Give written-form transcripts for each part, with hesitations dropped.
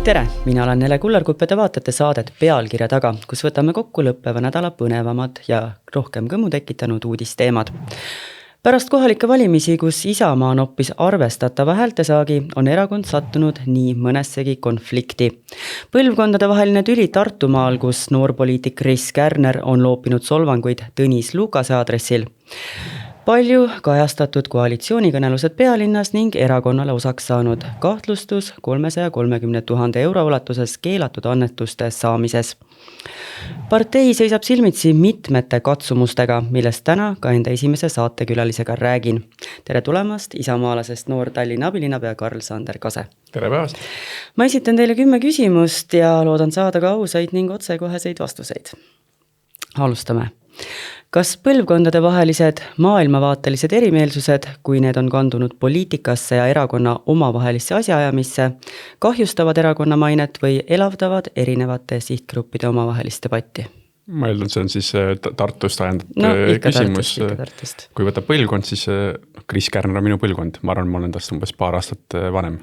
Tere, mina olen Nele Kullerkupp ja te vaatate saadet Pealkirja taga, kus võtame kokku lõppeva nädala põnevamad ja rohkem kõmu tekitanud uudisteemad. Pärast kohalikke valimisi, kus Isamaa on hoopis arvestatava häältesaagi, on erakond sattunud nii mõnessegi konflikti. Põlvkondade vaheline tüli Tartumaal, kus noorpoliitik Kris Kärner on loopinud solvanguid Tõnis Lukase aadressil. Palju kajastatud koalitsioonikõnelused pealinnas ning erakonnale osaks saanud kahtlustus 330 000 euro ulatuses keelatud annetuste saamises. Partei seisab silmitsi mitmete katsumustega, millest täna ka enda esimese saatekülalisega räägin. Tere tulemast isamaalasest noor Tallinna abilinnapea Karl-Sander Kase. Tere päevast! Ma esitan teile 10 küsimust ja loodan saada ka ausaid ning otsekoheseid vastuseid. Alustame. Kas põlvkondade vahelised maailmavaatelised erimeelsused, kui need on kandunud poliitikasse ja erakonna omavahelisse asjaajamisse, kahjustavad erakonna mainet või elavdavad erinevate sihtgruppide omavahelist debatti? Ma eeldan, see on siis Tartust ajendatud küsimus. Tartust. Kui võtab põlvkond, siis Kris Kärner on minu põlvkond. Ma arvan, ma olen tast umbes paar aastat vanem.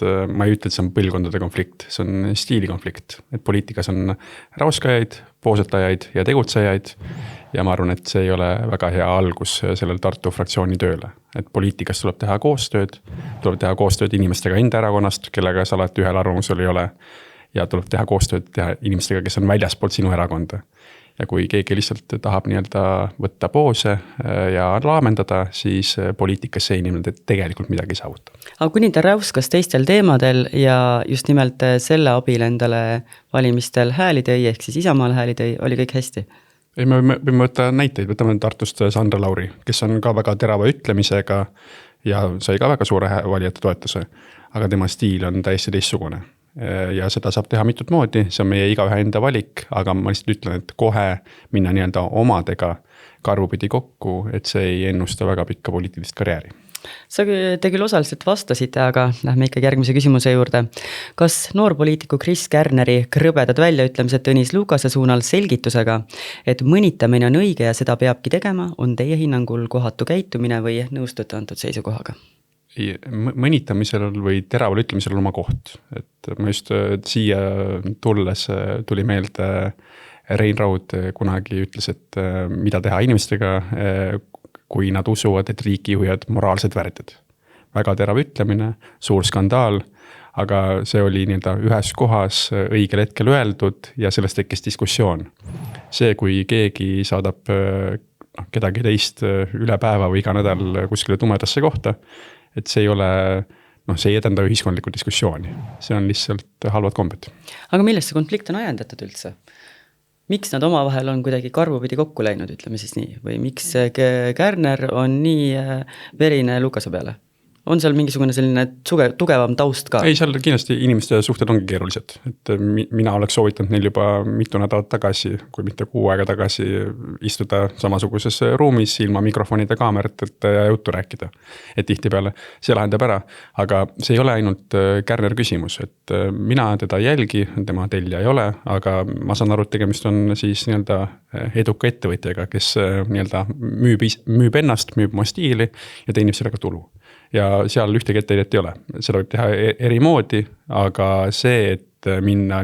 Ma ei ütle, et see on põlvkondade konflikt, see on stiilikonflikt. Et poliitikas on rauskajaid, poosetajaid ja tegutsejaid ja ma arvan, et see ei ole väga hea algus sellel Tartu fraktsiooni tööle. Et poliitikas tuleb teha koostööd inimestega enda erakonnast, kellega sa alati ühel arvamusel ei ole ja tuleb teha koostööd inimestega, kes on väljaspoolt sinu erakonda. Ja kui keegi lihtsalt tahab võtta poose ja laamendada, siis poliitikas see inimene tegelikult midagi saavuta. Aga kuni ta räuskas teistel teemadel ja just nimelt selle abil endale valimistel hääli tõi, ehk siis Isamaal hääli tõi, oli kõik hästi? Ei, me võime võtta näiteid, võtame Tartust Sandra Lauri, kes on ka väga terava ütlemisega ja sai ka väga suure valijate toetuse, aga tema stiil on täiesti teistsugune. Ja seda saab teha mitut moodi, see on meie igaühe enda valik, aga ma lihtsalt ütlen, et kohe minna omadega karvupidi kokku, et see ei ennusta väga pikka poliitilist karjääri. Te küll osaliselt vastasite, aga lähme ikkagi järgmise küsimuse juurde. Kas noorpoliitiku Kris Kärneri krõbedad väljaütlemised Tõnis Lukase suunal selgitusega, et mõnitamine on õige ja seda peabki tegema, on teie hinnangul kohatu käitumine või nõustute antud seisukohaga? Mõnitamisel või teraval ütlemisel on oma koht. Et ma just siia tulles tuli meelde Rein Raud kunagi ütles, et mida teha inimestega, kui nad usuvad, et riiki juhivad moraalsed värdjad. Väga terav ütlemine, suur skandaal, aga see oli ühes kohas õigel hetkel öeldud ja sellest tekkis diskussioon. See, kui keegi saadab kedagi teist üle päeva või iga nädal kuskile tumedasse kohta, et see ei ole, see ei edenda ühiskondlikku diskussiooni. See on lihtsalt halvad kombed. Aga millest see konflikt on ajendatud üldse? Miks nad omavahel on kuidagi karvupidi kokku läinud, ütleme siis nii? Või miks Kärner on nii verine Lukase peale? On seal mingisugune selline tugevam taust ka? Ei, seal kindlasti inimeste suhted ongi keerulised. Et mina oleks soovitanud neil juba mitu nädalat tagasi, kui mitte 6 aega tagasi istuda samasuguses ruumis ilma mikrofonide kaameratelt ja juttu rääkida. Et tihtipeale see lahendab ära. Aga see ei ole ainult Kärner küsimus. Et mina teda jälgi, tema telja ei ole, aga ma saan aru, et tegemist on siis eduka ettevõtjaga, kes müüb ennast, müüb oma stiili ja teenib sellega tulu. Ja seal ühtegi etteheidet ei ole. Seda võib teha eri moodi, aga see, et minna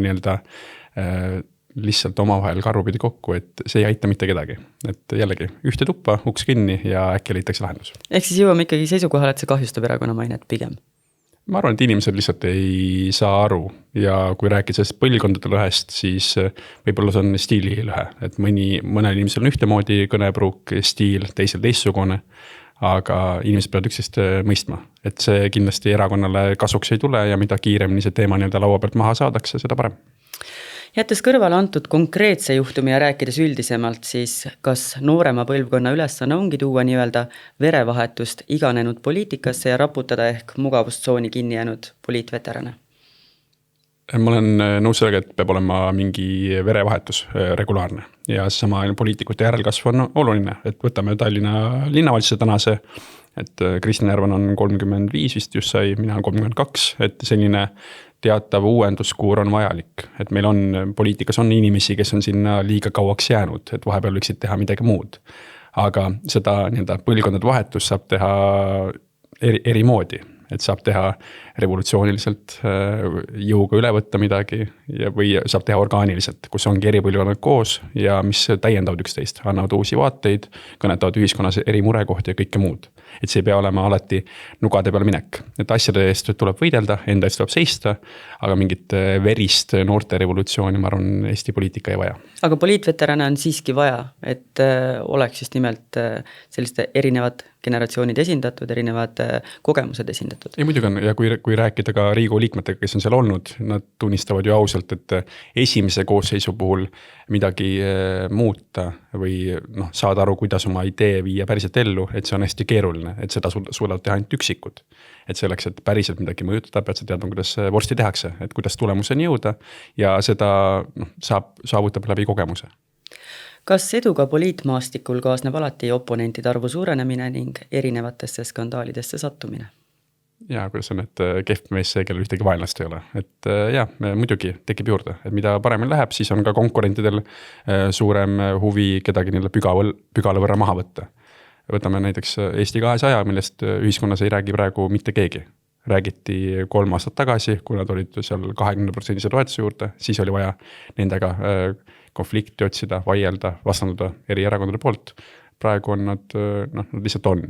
lihtsalt omavahel karvupidi kokku, et see ei aita mitte kedagi. Et jällegi, ühte tuppa, uks kinni ja äkki leitakse lahendus. Ehk siis jõuame ikkagi seisukohale, et see kahjustab erakonna mainet pigem? Ma arvan, et inimesed lihtsalt ei saa aru ja kui rääkida sellest põlvkondade lõhest, siis võib-olla see on stiililõhe, et mõnel inimesel on ühtemoodi kõnepruuk, stiil, teisel teistsugune, aga inimesed peavad üksteist mõistma, et see kindlasti erakonnale kasuks ei tule ja mida kiiremini see teema laua pealt maha saadakse, seda parem. Jättes kõrvale antud konkreetse juhtumi ja rääkides üldisemalt, siis kas noorema põlvkonna ülesanne ongi tuua verevahetust iganenud poliitikasse ja raputada ehk mugavustsooni kinni jäänud poliitveterane? Ma olen nõus sellega, et peab olema mingi verevahetus regulaarne ja sama poliitikute järelkasv on oluline, et võtame Tallinna linnavalitsuse tänase, et Kristjan Järvan on 35 vist just sai, mina olen 32, et selline teatav uuenduskuur on vajalik, et meil on poliitikas on inimesi, kes on sinna liiga kauaks jäänud, et vahepeal võiksid teha midagi muud, aga seda põlvkondade vahetust saab teha eri moodi. et saab teha revolutsiooniliselt jõuga üle võtta midagi või saab teha orgaaniliselt, kus ongi eri põlvkonnad koos ja mis täiendavad üksteist, annavad uusi vaateid, kõnetavad ühiskonnas eri murekohti ja kõike muud. Et see ei pea olema alati nugade peale minek, et asjade eest tuleb võidelda, enda eest tuleb seista, aga mingit verist noorte revolutsiooni, ma arvan, Eesti poliitika ei vaja. Aga poliitveterane on siiski vaja, et oleks just nimelt selliste erinevad generatsioonid esindatud, erinevad kogemused esindatud. Ei muidugi on, ja kui rääkida ka Riigikogu liikmetega, kes on seal olnud, nad tunnistavad ju ausalt, et esimese koosseisu puhul midagi muuta või saada aru, kuidas oma idee viia päriselt ellu, et see on hästi keeruline, et seda suudavad teha ainult üksikud. Et selleks, et päriselt midagi mõjutada, pead sa teadma, kuidas vorsti tehakse, et kuidas tulemuseni jõuda ja seda saavutab läbi kogemuse. Kas eduga poliitmaastikul kaasneb alati oponentide arvu suurenemine ning erinevatesse skandaalidesse sattumine? Ja kuidas on, et kehv mees see, kellel ühtegi vaenlast ei ole. Et jah, muidugi tekib juurde, et mida paremini läheb, siis on ka konkurentidel suurem huvi kedagi neile pügala võrra maha võtta. Võtame näiteks Eesti 200, millest ühiskonnas ei räägi praegu mitte keegi. Räägiti 3 aastat tagasi, kui nad olid seal 20% toetuse juurde, siis oli vaja nendega konflikti otsida, vaielda, vastanduda eri erakondade poolt. Praegu on nad lihtsalt on.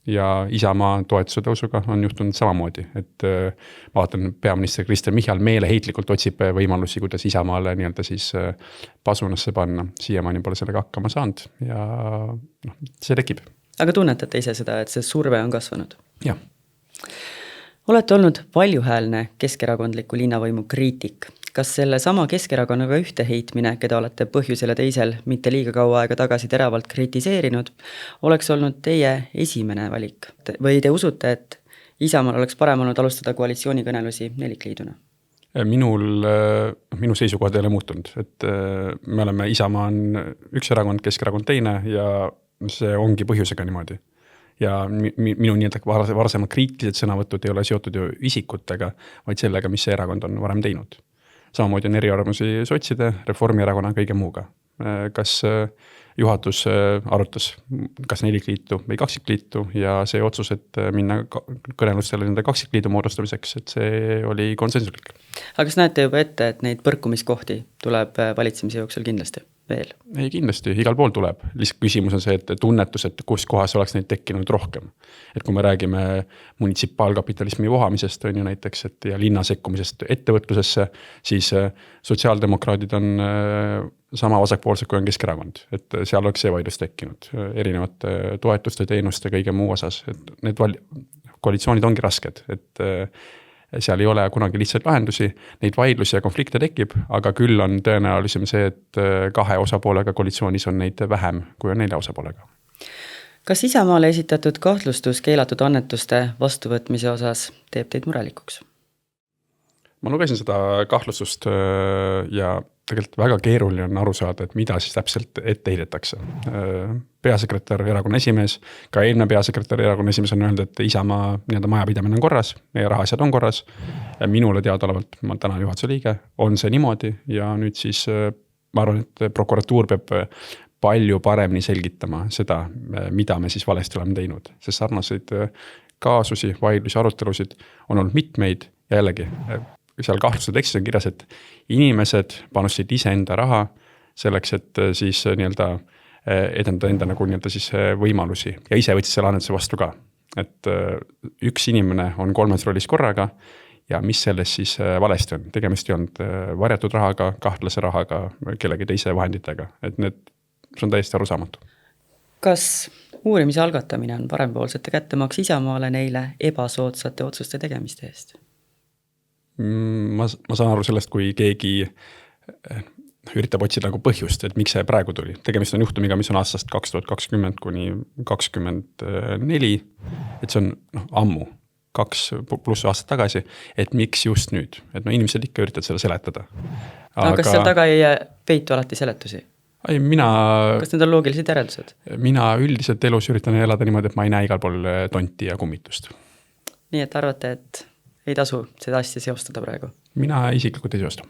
Ja Isamaa toetuse tõusuga on juhtunud samamoodi, et vaatan peaminister Kristen Michal meeleheitlikult otsib võimalusi, kuidas Isamaale nii-öelda siis pasunasse panna. Siiamaani pole sellega hakkama saanud ja see tekib. Aga tunnetate ise seda, et see surve on kasvanud? Jah. Olete olnud valjuhäälne keskerakondliku linnavõimu kriitik. Kas selle sama Keskerakonnaga ühteheitmine, keda olete põhjusel ja teisel mitte liiga kaua aega tagasi teravalt kritiseerinud, oleks olnud teie esimene valik? Või te usute, et Isamaal oleks parem olnud alustada koalitsioonikõnelusi nelikliiduna? Minu seisukohad ei ole muutunud, et me oleme Isamaa on üks erakond, Keskerakond teine ja see ongi põhjusega niimoodi. Ja minu nii-öelda varasemad kriitilised sõnavõtud ei ole seotud ju isikutega, vaid sellega, mis see erakond on varem teinud. Samamoodi on eriarvamusi sotside, Reformierakonna kõige muuga. Kas juhatus arutas kas nelikliitu või kaksikliitu ja see otsus, et minna kõnelustele nende kaksikliidu moodustamiseks, et see oli konsensuslik. Aga kas näete juba ette, et neid põrkumiskohti tuleb valitsemise jooksul kindlasti veel? Ei, kindlasti, igal pool tuleb. Lihtsalt küsimus on see, et tunnetus, et kus kohas oleks neid tekkinud rohkem. Et kui me räägime munitsipaalkapitalismi vohamisest on ju näiteks, et ja linna sekkumisest ettevõtlusesse, siis sotsiaaldemokraadid on sama vasakpoolsed kui on Keskerakond. Et seal oleks see vaidlus tekkinud erinevate toetuste, teenuste, kõige muu osas. Et need koalitsioonid ongi rasked, et seal ei ole kunagi lihtsalt lahendusi, neid vaidlusi ja konflikte tekib, aga küll on tõenäolisem see, et 2 osapoolega koalitsioonis on neid vähem, kui on 4 osapoolega. Kas Isamaale esitatud kahtlustus keelatud annetuste vastuvõtmise osas teeb teid murelikuks? Ma lugesin seda kahtlustust ja tegelikult väga keeruline on aru saada, et mida siis täpselt ette heidetakse. Peasekretär, erakonna esimees, ka eelmine peasekretär, erakonna esimees on öelnud, et Isamaa nii-öelda majapidamine on korras, meie rahasjad on korras. Minule teadaolevalt, ma täna juhatuse liige, on see niimoodi ja nüüd siis ma arvan, et prokuratuur peab palju paremini selgitama seda, mida me siis valesti oleme teinud. Sest sarnaseid kaasusi, vaidlusi, arutelusid on olnud mitmeid ja jällegi seal kahtluse tekstis on kirjas, et inimesed panustasid ise enda raha selleks, et siis nii-öelda edendada enda nagu nii-öelda siis võimalusi ja ise võtsid selle annetuse vastu ka. Et üks inimene on 3 rollis korraga ja mis selles siis valesti on. Tegemist ei olnud varjatud rahaga, kahtlase rahaga, kellegi teise vahenditega. Et see on täiesti arusaamatu. Kas uurimise algatamine on parempoolsete kättemaks Isamaale neile ebasoodsate otsuste tegemiste eest? Ma saan aru sellest, kui keegi üritab otsida nagu põhjust, et miks see praegu tuli. Tegemist on juhtumiga, mis on aastast 2020 kuni 2024, et see on ammu, 2+ aastat tagasi, et miks just nüüd. Et inimesed ikka üritavad seda seletada. Aga kas seal taga ei peitu alati seletusi? Kas need on loogilised järeldused? Mina üldiselt elus üritan elada niimoodi, et ma ei näe igal pool tonti ja kummitust. Nii et arvate, et ei tasu seda asja seostada praegu? Mina isiklikult ei seosta.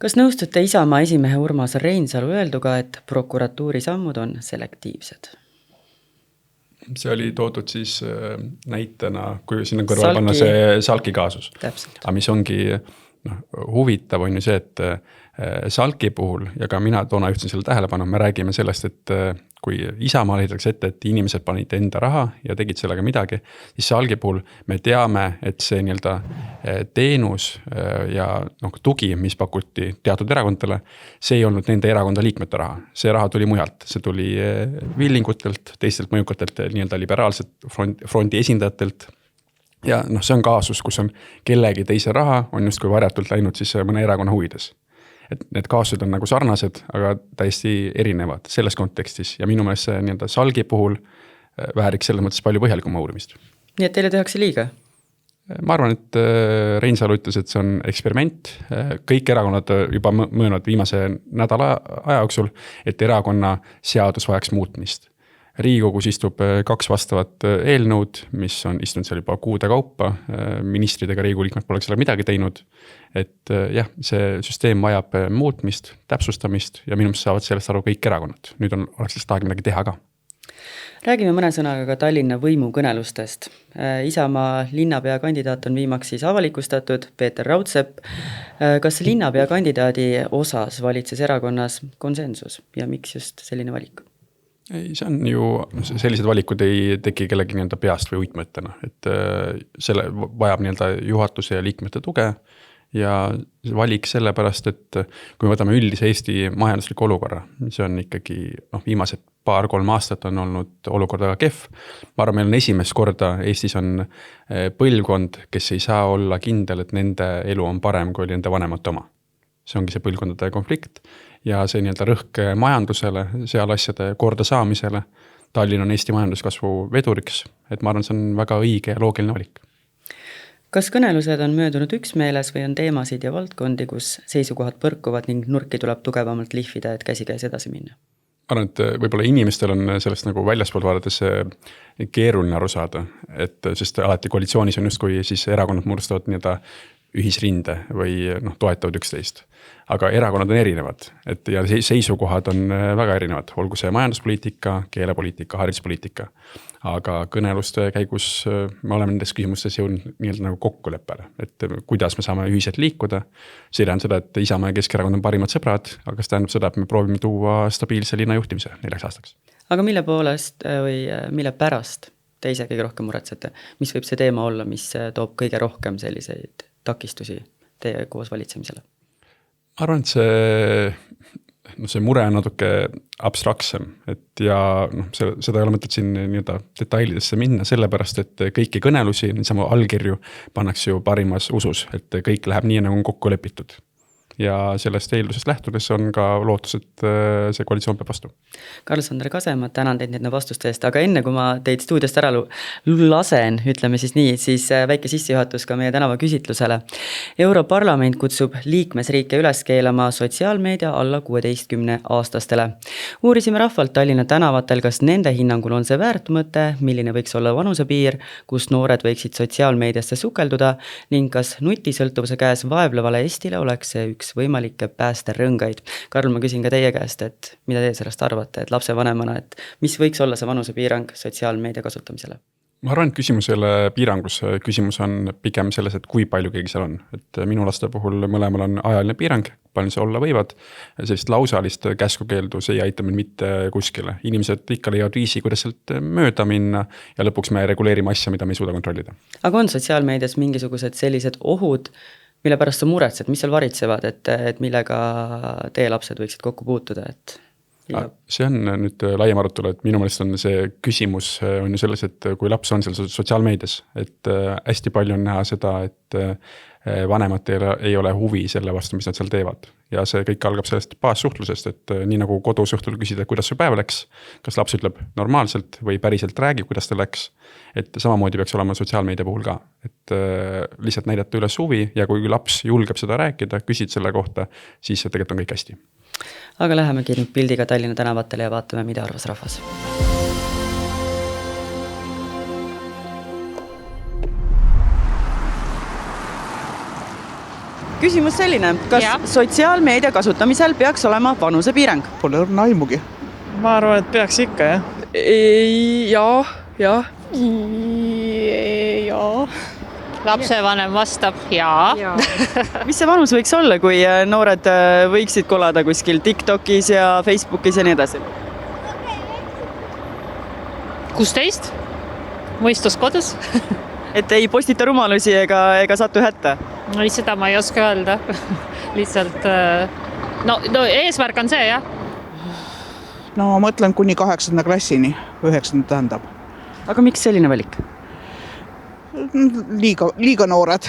Kas nõustute Isamaa esimehe Urmas Reinsalu öelduga, et prokuratuuri sammud on selektiivsed? see oli toodud siis näitena, kui sinna kõrval panna see Salki kaasus. Aga mis ongi huvitav on ju see, et Salki puhul ja ka mina toona juhtisin selle tähelepanu, me räägime sellest, et kui Isamaa leitakse ette, et inimesed panid enda raha ja tegid sellega midagi, siis Salki puhul me teame, et see nii-öelda teenus ja tugi, mis pakuti teatud erakondadele, see ei olnud nende erakonda liikmete raha. See raha tuli mujalt, see tuli Villingutelt, teistelt mõjukatelt nii-öelda liberaalset frondi esindajatelt. Ja see on kaasus, kus on kellegi teise raha, on just kui varjatult läinud siis mõne erakonna huvides. Et need kaasused on nagu sarnased, aga täiesti erinevad selles kontekstis ja minu meelest see nii-öelda Salgi puhul vääriks selles mõttes palju põhjalikuma uurimist. Nii et teile tehakse liiga? Ma arvan, et Reinsalu ütles, et see on eksperiment. Kõik erakonnad juba möönud viimase nädala aja jooksul, et erakonna seadus vajaks muutmist. Riigikogus istub 2 vastavat eelnõud, mis on istunud seal juba kuude kaupa, ministrid ega Riigikogu liikmed poleks selle midagi teinud. Et jah, see süsteem vajab muutmist, täpsustamist ja minu meelest saavad sellest aru kõik erakonnad. Nüüd oleks lihtsalt aeg midagi teha ka. Räägime mõne sõnaga ka Tallinna võimukõnelustest. Isamaa linnapea kandidaat on viimaks siis avalikustatud, Peeter Raudsepp. Kas linnapea kandidaadi osas valitses erakonnas konsensus ja miks just selline valik? Ei, see on ju, sellised valikud ei teki kellegi nii-öelda peast või uitmõttena, et selle vajab nii-öelda juhatuse ja liikmete tuge ja valik sellepärast, et kui me võtame üldise Eesti majandusliku olukorra, see on ikkagi viimased 2-3 aastat on olnud olukord väga kehv. Ma arvan, meil on esimest korda Eestis on põlvkond, kes ei saa olla kindel, et nende elu on parem kui nende vanemate oma. See ongi see põlvkondade konflikt ja see nii-öelda rõhk majandusele, seal asjade korda saamisele. Tallinn on Eesti majanduskasvu veduriks, et ma arvan, see on väga õige ja loogiline valik. Kas kõnelused on möödunud üksmeeles või on teemasid ja valdkondi, kus seisukohad põrkuvad ning nurki tuleb tugevamalt lihvida, et käsikäes edasi minna? Ma arvan, et võib-olla inimestel on sellest nagu väljaspool vaadates keeruline aru saada, et sest alati koalitsioonis on justkui siis erakonnad moodustavad nii-öelda ühisrinde või toetavad üksteist. Aga erakonnad on erinevad, et ja seisukohad on väga erinevad, olgu see majanduspoliitika, keelepoliitika, hariduspoliitika. Aga kõneluste käigus me oleme nendes küsimustes jõudnud nii-öelda nagu kokkuleppele, et kuidas me saame ühiselt liikuda. See tähendab seda, et Isamaa ja Keskerakond on parimad sõbrad, aga see tähendab seda, et me proovime tuua stabiilse linna juhtimise 4 aastaks. Aga mille poolest või mille pärast te ise kõige rohkem muretsete? Mis võib see teema olla, mis toob kõige rohkem selliseid takistusi teie koos valitsemisele? Ma arvan, et see mure on natuke abstraktsem, et ja seda ei ole mõtet siin nii-öelda detailidesse minna, sellepärast, et kõiki kõnelusi, niisama allkirju pannakse ju parimas usus, et kõik läheb nii, nagu on kokku lepitud. Ja sellest eeldusest lähtudes on ka lootus, et see koalitsioon peab vastu. Karl-Sander Kase, ma tänan teid nende vastuste eest, aga enne kui ma teid stuudiost ära lasen, ütleme siis nii, siis väike sissejuhatus ka meie tänava küsitlusele. Europarlament kutsub liikmesriike üles keelama sotsiaalmeedia alla 16-aastastele. Uurisime rahvalt Tallinna tänavatel, kas nende hinnangul on see väärt mõte, milline võiks olla vanusepiir, kus noored võiksid sotsiaalmeediasse sukelduda ning kas nutisõltuvuse käes vaevlevale Eestile oleks see üks võimalikke päästerõngaid. Karl, ma küsin ka teie käest, et mida te sellest arvate, et lapsevanemana, et mis võiks olla see vanusepiirang sotsiaalmeedia kasutamisele? Ma arvan, et küsimus ei ole piirangus, küsimus on pigem selles, et kui palju keegi seal on. Et minu laste puhul mõlemal on ajaline piirang, palju see olla võivad. Sellist lausalist käskukeeldu, see ei aita meil mitte kuskile. Inimesed ikka leiavad viisi, kuidas sealt mööda minna ja lõpuks me reguleerime asja, mida me ei suuda kontrollida. Aga on sotsiaalmeedias mingisugused sellised ohud, mille pärast sa muretsed, mis seal varitsevad, et millega teie lapsed võiksid kokku puutuda? See on nüüd laiem arutelu, et minu meelest on see küsimus on ju selles, et kui laps on seal sotsiaalmeedias, et hästi palju on näha seda, et vanemad ei ole huvi selle vastu, mis nad seal teevad. Ja see kõik algab sellest baassuhtlusest, et nii nagu kodus õhtul küsida, kuidas su päev läks, kas laps ütleb normaalselt või päriselt räägib, kuidas ta läks. Et samamoodi peaks olema sotsiaalmeedia puhul ka, et lihtsalt näidata üles huvi ja kui laps julgeb seda rääkida, küsid selle kohta, siis tegelikult on kõik hästi. Aga lähemegi nüüd pildiga Tallinna tänavatele ja vaatame, mida arvas rahvas. Küsimus selline, kas sotsiaalmeedia kasutamisel peaks olema vanusepiirang? Pole aimugi. Ma arvan, et peaks ikka, jah. jah. Jaa. Lapsevanem vastab jaa. Mis see vanus võiks olla, kui noored võiksid kolada kuskil TikTokis ja Facebookis ja nii edasi? 16? Mõistus kodus? Et ei postita rumalusi ega satu hätta? No seda ma ei oska öelda. Lihtsalt, no eesmärk on see, jah. No ma mõtlen kuni 8. klassini, 9. tähendab. Aga miks selline valik? Liiga noored.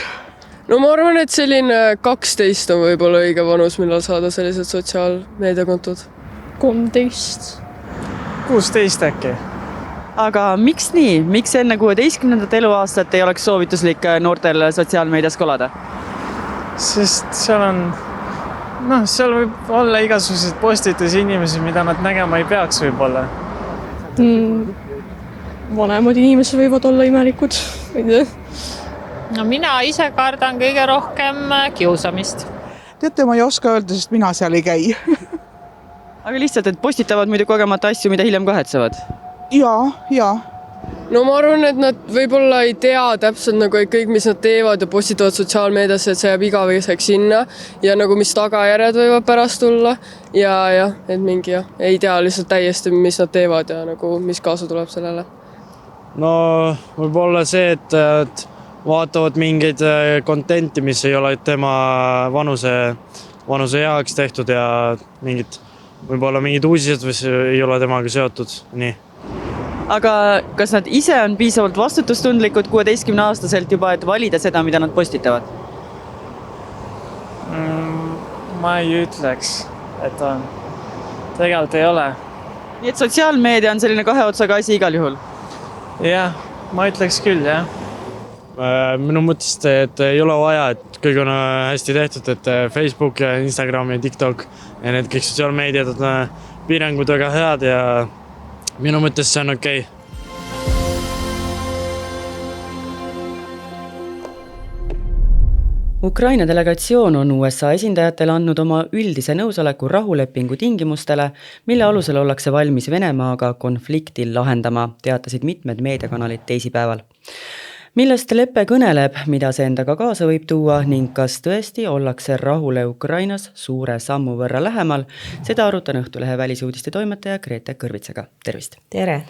No ma arvan, et selline 12 on võib-olla õige vanus, millal saada sellised sotsiaalmeediakontod. 13. 16 äkki. Aga miks nii? Miks enne 16. eluaastat ei oleks soovituslik noortel sotsiaalmeedias kolada? Sest seal võib olla igasuguseid postitusi inimesi, mida nad nägema ei peaks võib-olla. Vanemad inimesed võivad olla imelikud. No mina ise kardan kõige rohkem kiusamist. Teate, ma ei oska öelda, sest mina seal ei käi. Aga lihtsalt, et postitavad muidu kogemata asju, mida hiljem kahetsevad? Jaa. No ma arvan, et nad võib-olla ei tea täpselt nagu kõik, mis nad teevad ja postitavad sotsiaalmeediasse, et see jääb igaveseks sinna ja nagu mis tagajärjed võivad pärast tulla ja et mingi ei tea lihtsalt täiesti, mis nad teevad ja nagu mis kaasa tuleb sellele. No võib-olla see, et vaatavad mingeid contenti, mis ei ole tema vanuse heaks tehtud ja võib-olla mingid uudised, mis ei ole temaga seotud. Nii. Aga kas nad ise on piisavalt vastutustundlikud 16-aastaselt juba, et valida seda, mida nad postitavad? Ma ei ütleks, et on. Tegelikult ei ole. Nii et sotsiaalmeedia on selline kahe otsaga asi igal juhul? Jah, ma ütleks küll, jah. Minu mõttest, et ei ole vaja, et kõik on hästi tehtud, et Facebook ja Instagram ja TikTok ja need kõik sotsiaalmeediad on piirangud väga head ja minu mõttes see on okei. Ukraina delegatsioon on USA esindajatele andnud oma üldise nõusoleku rahulepingu tingimustele, mille alusel ollakse valmis Venemaaga konfliktil lahendama, teatasid mitmed meediakanalid teisipäeval. Millest leppe kõneleb, mida see endaga kaasa võib tuua ning kas tõesti ollakse rahule Ukrainas suure sammu võrra lähemal, seda arutan Õhtulehe välisuudiste toimetaja Grete Kõrvitsaga. Tervist! Tere!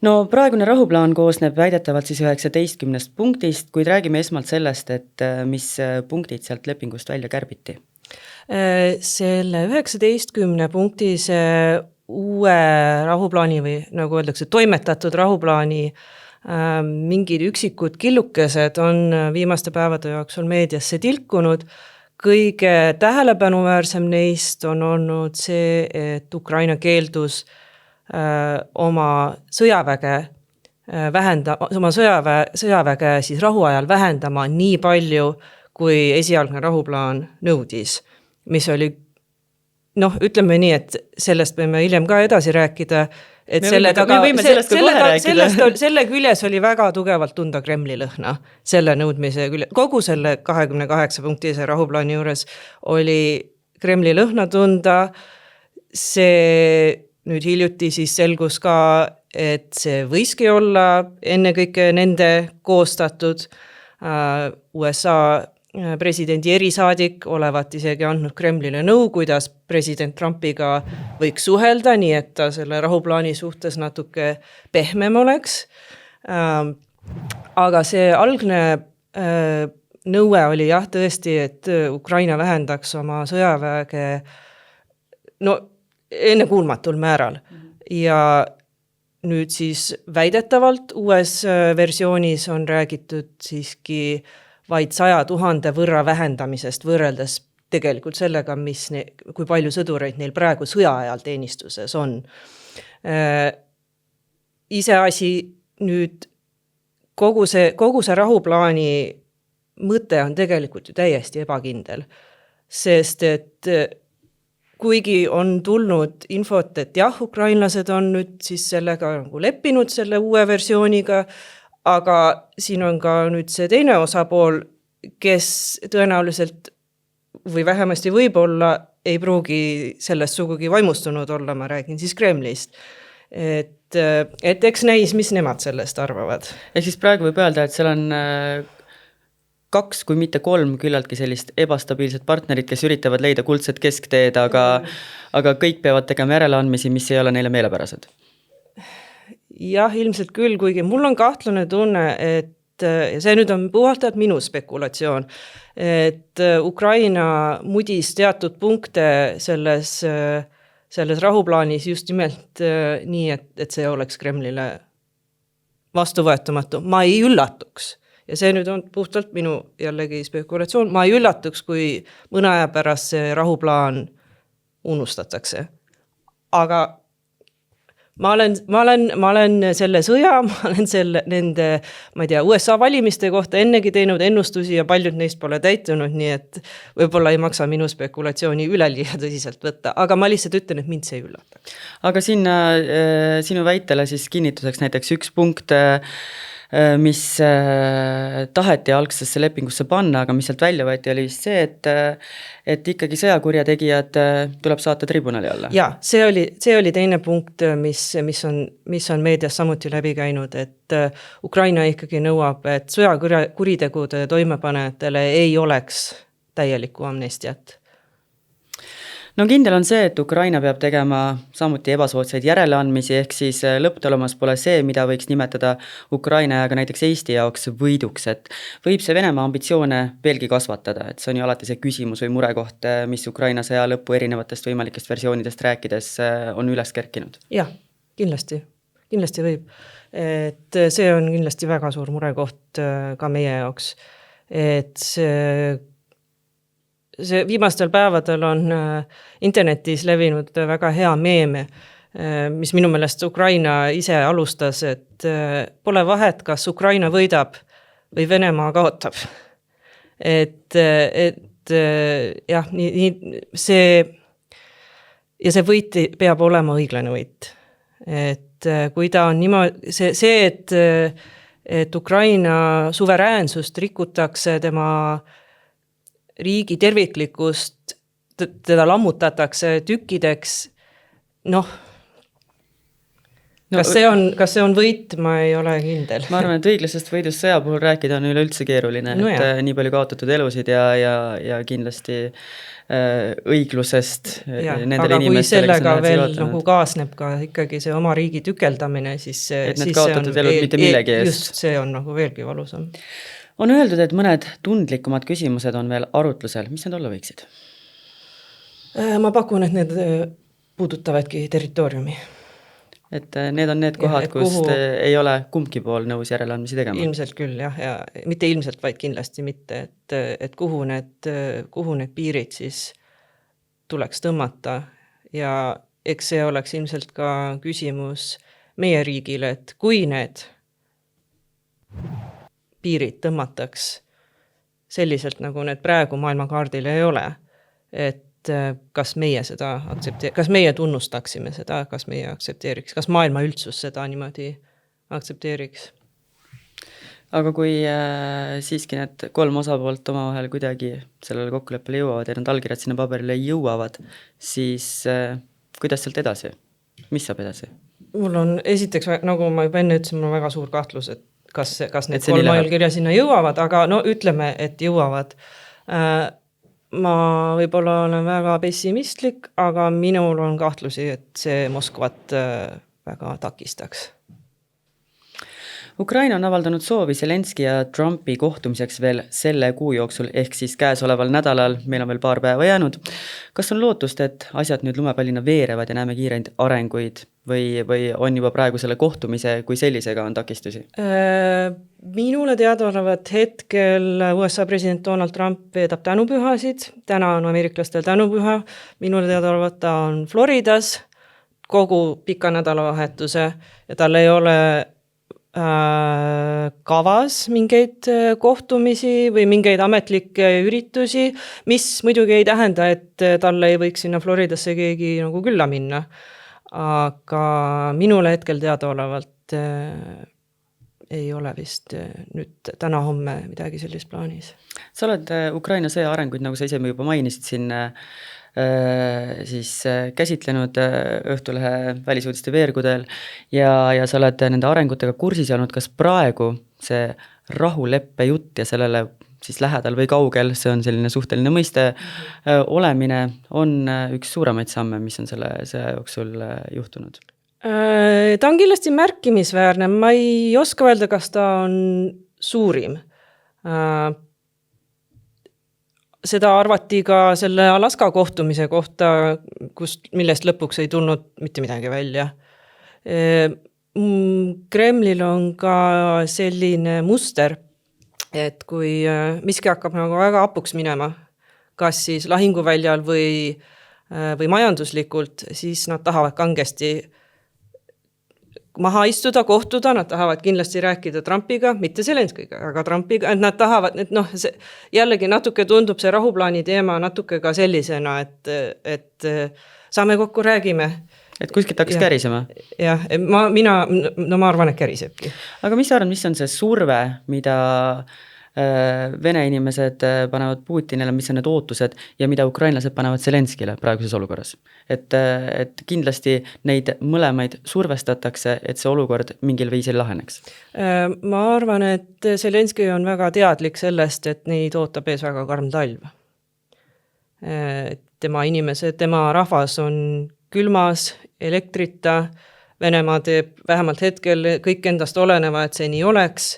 No praegune rahuplaan koosneb väidetavalt 19 punktist, kuid räägime esmalt sellest, et mis punktid sealt lepingust välja kärbiti. Selle 19 punktis uue rahuplaani või nagu öeldakse, toimetatud rahuplaani mingid üksikud killukesed on viimaste päevade jooksul meediasse tilkunud. Kõige tähelepanuväärsem neist on olnud see, et Ukraina keeldus oma sõjaväge siis rahuajal vähendama nii palju, kui esialgne rahuplaan nõudis, mis oli, ütleme nii, et sellest võime hiljem ka edasi rääkida, et selle küljes oli väga tugevalt tunda Kremli lõhna, selle nõudmise külje, kogu selle 28 punktise rahuplaani juures oli Kremli lõhna tunda, see nüüd hiljuti siis selgus ka, et see võiski olla ennekõike nende koostatud. USA presidendi erisaadik olevat isegi andnud Kremlile nõu, kuidas president Trumpiga võiks suhelda, nii et ta selle rahuplaani suhtes natuke pehmem oleks. Aga see algne nõue oli tõesti, et Ukraina vähendaks oma sõjaväge ennekuulmatul määral ja nüüd siis väidetavalt uues versioonis on räägitud siiski vaid 100 000 võrra vähendamisest võrreldes tegelikult sellega, kui palju sõdureid neil praegu sõjaajal teenistuses on. Iseasi nüüd kogu see rahuplaani mõte on tegelikult ju täiesti ebakindel, sest et kuigi on tulnud infot, et ukrainlased on nüüd siis sellega leppinud selle uue versiooniga, aga siin on ka nüüd see teine osapool, kes tõenäoliselt või vähemasti võib-olla ei pruugi sellest sugugi vaimustunud olla, ma räägin siis Kremlist. Et et eks näis, mis nemad sellest arvavad. ehk siis praegu võib öelda, et seal on 2, kui mitte 3 küllaltki sellist ebastabiilset partnerit, kes üritavad leida kuldset keskteed, aga kõik peavad tegema järeleandmisi, mis ei ole neile meelepärased. Jah, ilmselt küll, kuigi mul on kahtlane tunne, et ja see nüüd on puhtalt minu spekulatsioon, et Ukraina mudis teatud punkte selles rahuplaanis just nimelt nii, et see oleks Kremlile vastuvõetamatu. Ma ei üllatuks. Ja see nüüd on puhtalt minu jällegi spekulatsioon. Ma ei üllatuks, kui mõne aja pärast see rahuplaan unustatakse. Aga ma olen selle sõja, ma olen nende, ma ei tea, USA valimiste kohta ennegi teinud ennustusi ja paljud neist pole täitunud, nii et võib-olla ei maksa minu spekulatsiooni üleliia tõsiselt võtta, aga ma lihtsalt ütlen, et mind see ei üllata. Aga sinna sinu väitele siis kinnituseks näiteks üks punkt, mis taheti algsesse lepingusse panna, aga mis sealt välja võeti, oli see, et ikkagi sõjakurjategijad tuleb saata tribunali alla. Ja, see oli teine punkt, mis on meedias samuti läbi käinud, et Ukraina ikkagi nõuab, et sõjakuritegude toimepanejatele ei oleks täielikku amnestiat. No kindel on see, et Ukraina peab tegema samuti ebasoodsaid järeleandmisi, ehk siis lõpptulemas pole see, mida võiks nimetada Ukraina ja ka näiteks Eesti jaoks võiduks, et võib see Venemaa ambitsioone veelgi kasvatada, et see on ju alati see küsimus või murekoht, mis Ukraina sõja lõppu erinevatest võimalikest versioonidest rääkides on üles kerkinud. Jah, kindlasti võib. Et see on kindlasti väga suur murekoht ka meie jaoks, et see viimastel päevadel on internetis levinud väga hea meeme, mis minu meelest Ukraina ise alustas, et pole vahet, kas Ukraina võidab või Venemaa kaotab. Et jah, see see võit peab olema õiglane võit. Et kui ta on niimoodi, et Ukraina suveräänsust rikutakse, tema riigi terviklikkust, teda lammutatakse tükkideks, kas see on võit, ma ei ole kindel. Ma arvan, et õiglasest võidust sõja puhul rääkida on üleüldse keeruline, et nii palju kaotatud elusid ja kindlasti õiglusest nendele inimestele, aga kui sellega veel nagu kaasneb ka ikkagi see oma riigi tükeldamine, siis need kaotatud elud mitte millegi eest. Just see on nagu veelgi valusam. On öeldud, et mõned tundlikumad küsimused on veel arutlusel. Mis need olla võiksid? Ma pakun, et need puudutavadki territooriumi. Et need on need kohad, kust ei ole kumbki pool nõus järeleandmisi tegema? Ilmselt küll, jah, ja mitte ilmselt, vaid kindlasti mitte, et kuhu need piirid siis tuleks tõmmata ja eks see oleks ilmselt ka küsimus meie riigile, et kui need piirid tõmmataks selliselt, nagu need praegu maailmakaardil ei ole, et kas meie seda kas meie tunnustaksime seda, kas meie aktsepteeriks, kas maailma üldsus seda niimoodi aktsepteeriks. Aga kui siiski need 3 osapoolt omavahel kuidagi sellele kokkuleppele jõuavad ja need allkirjad sinna paberile jõuavad, siis kuidas sealt edasi? Mis saab edasi? Mul on esiteks, nagu ma juba enne ütlesin, mul on väga suur kahtlus, et kas need 3 allkirja sinna jõuavad, aga ütleme, et jõuavad. Ma võib-olla olen väga pessimistlik, aga minul on kahtlusi, et see Moskvat väga takistaks. Ukraina on avaldanud soovi Zelenski ja Trumpi kohtumiseks veel selle kuu jooksul, ehk siis käesoleval nädalal, meil on veel paar päeva jäänud. Kas on lootust, et asjad nüüd lumepallina veerevad ja näeme kiireid arenguid või on juba praegu selle kohtumise kui sellisega on takistusi? Minule teadaolevat hetkel USA president Donald Trump veedab tänupühasid, täna on ameeriklastel tänupüha, minule teadaolevat ta on Floridas kogu pika nädalavahetuse ja tal ei ole kavas mingeid kohtumisi või mingeid ametlikke üritusi, mis muidugi ei tähenda, et talle ei võiks sinna Floridasse keegi nagu külla minna. Aga minule hetkel teadaolevalt ei ole vist nüüd täna-homme midagi sellist plaanis. Sa oled Ukraina sõja arenguid, nagu sa ise juba mainisid siin siis käsitlenud Õhtulehe välisuudiste veergudel ja sa oled nende arengutega kursis olnud, kas praegu see rahuleppe jutt ja sellele siis lähedal või kaugel, see on selline suhteline mõiste, olemine on üks suuremaid samme, mis on selle sõja jooksul juhtunud? Ta on kindlasti märkimisväärne, ma ei oska öelda, kas ta on suurim. Seda arvati ka selle Alaska kohtumise kohta, millest lõpuks ei tulnud mitte midagi välja. Kremlil on ka selline muster, et kui miski hakkab nagu väga hapuks minema, kas siis lahinguväljal või majanduslikult, siis nad tahavad kangesti maha istuda, kohtuda, nad tahavad kindlasti rääkida Trumpiga, mitte Zelenskiga, aga Trumpiga, et nad tahavad, et jällegi natuke tundub see rahuplaani teema natuke ka sellisena, et saame kokku, räägime. Et kuskilt hakkas kärisema? Jah, ma arvan, et kärisebki. Aga mis sa arvad, mis on see surve, mida Vene inimesed panevad Putinile, mis on need ootused ja mida ukrainlased panevad Zelenskile praeguses olukorras? Et kindlasti neid mõlemaid survestatakse, et see olukord mingil viisil laheneks. Ma arvan, et Zelenski on väga teadlik sellest, et neid ootab ees väga karm talv. Tema inimesed, tema rahvas on külmas, elektrita, Venemaa teeb vähemalt hetkel kõik endast oleneva, et see nii oleks.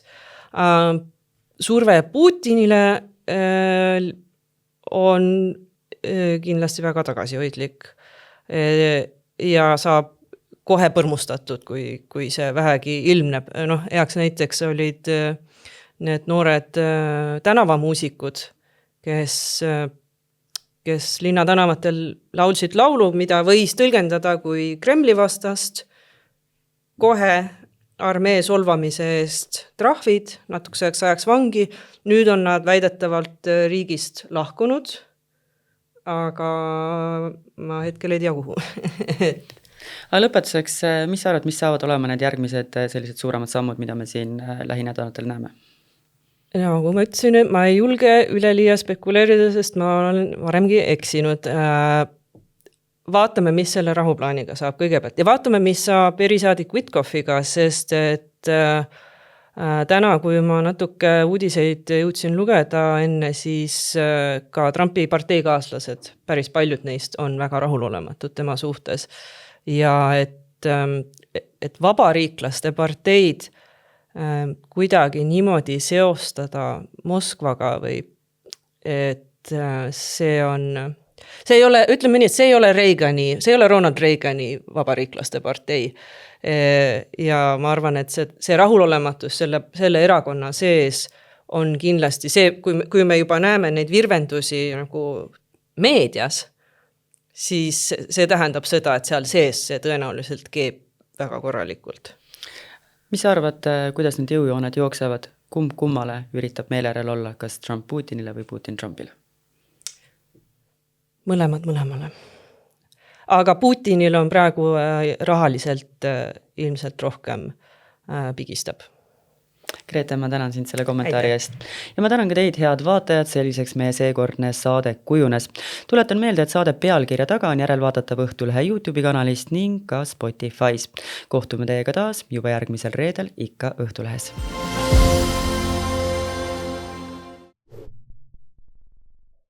Surve Putinile on kindlasti väga tagasihoidlik ja saab kohe põrmustatud, kui see vähegi ilmneb. Heaks näiteks olid need noored tänavamuusikud, kes linnatänavatel laulsid laulu, mida võis tõlgendada kui Kremli vastast, kohe armee solvamise eest trahvid, natukeseks ajaks vangi. Nüüd on nad väidetavalt riigist lahkunud, aga ma hetkel ei tea kuhu. Aga lõpetuseks, mis sa arvad, mis saavad olema need järgmised sellised suuremad sammud, mida me siin lähinädalatel näeme? Nagu ma ütlesin, et ma ei julge üleliia spekuleerida, sest ma olen varemgi eksinud. Vaatame, mis selle rahuplaaniga saab kõigepealt ja vaatame, mis saab erisaadik Witkoffiga, sest et täna, kui ma natuke uudiseid jõudsin lugeda enne, siis ka Trumpi parteikaaslased, päris paljud neist on väga rahulolematud tema suhtes ja et vabariiklaste parteid kuidagi niimoodi seostada Moskvaga või et see ei ole, ütleme nii, et see ei ole see ei ole Ronald Reagani vabariiklaste partei. Ja ma arvan, et see rahulolematus selle erakonna sees on kindlasti see, kui me juba näeme neid virvendusi nagu meedias, siis see tähendab seda, et seal sees see tõenäoliselt keeb väga korralikult. Mis sa arvad, kuidas need jõujooned jooksevad? Kumb kummale üritab meelerel olla, kas Trump Putinile või Putin Trumpile? Mõlemale. Aga Putinil on praegu rahaliselt ilmselt rohkem pigistab. Grete, ma tänan sind selle kommentaari eest. Ja ma tänan ka teid, head vaatajad, selliseks meie seekordne saade kujunes. Tuletan meelde, et saade pealkirja taga on järelvaadatav Õhtulehe YouTube'i kanalist ning ka Spotify's. Kohtume teiega taas juba järgmisel reedel ikka Õhtulehes.